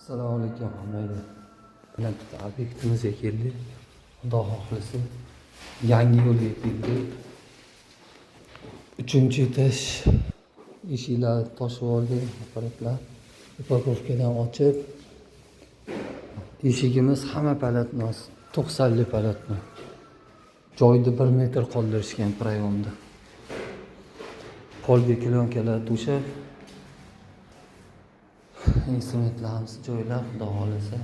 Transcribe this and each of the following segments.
Assalomu alaykum hammaga. Bilan bitta obyektimizga keldik. Xudo xohlasa yangi yo'lga keldik. 3-etaj eshiklar toshib olgan apparatlar upakovkadan ochib, eshigimiz hamma palatnos 90 palatno. Joyda 1 metr qoldirishgan prayomda. Polga klonkalar to'shab, instrumentlarimiz joylab, xudo xolasa.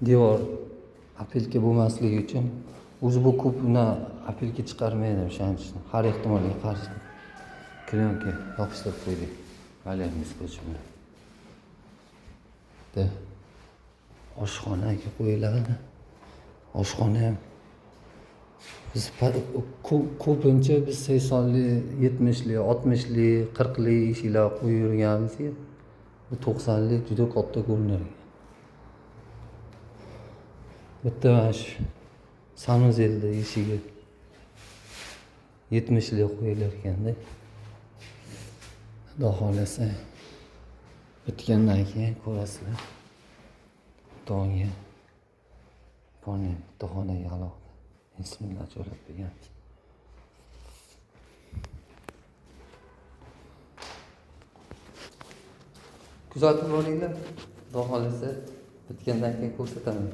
Devor apilka bo'lmasligi uchun o'zi bu ko'pni apilka chiqarmaydi, o'shaning uchun har ehtimolga qarshi klonka yopishtirib qo'ydik. Valyamiz ko'chib. Oshxonaga qo'yiladi. Oshxona ham biz ko'pincha biz 80li, 70li, 60li, 40li eshiklar qo'yib yurganmiz. Bu 90li juda katta ko'rinadi. Bitta mana shu sanuzelda eshigi 70li qo'yilar ekanda. Xudo xolasa bitgandan keyin ko'rasizlar. To'g'ri. Poni to'xonaga alohida instrumentlar joylab berganmiz. Kuzatib boringlar. Xudo xolasa bitgandan keyin ko'rsataman.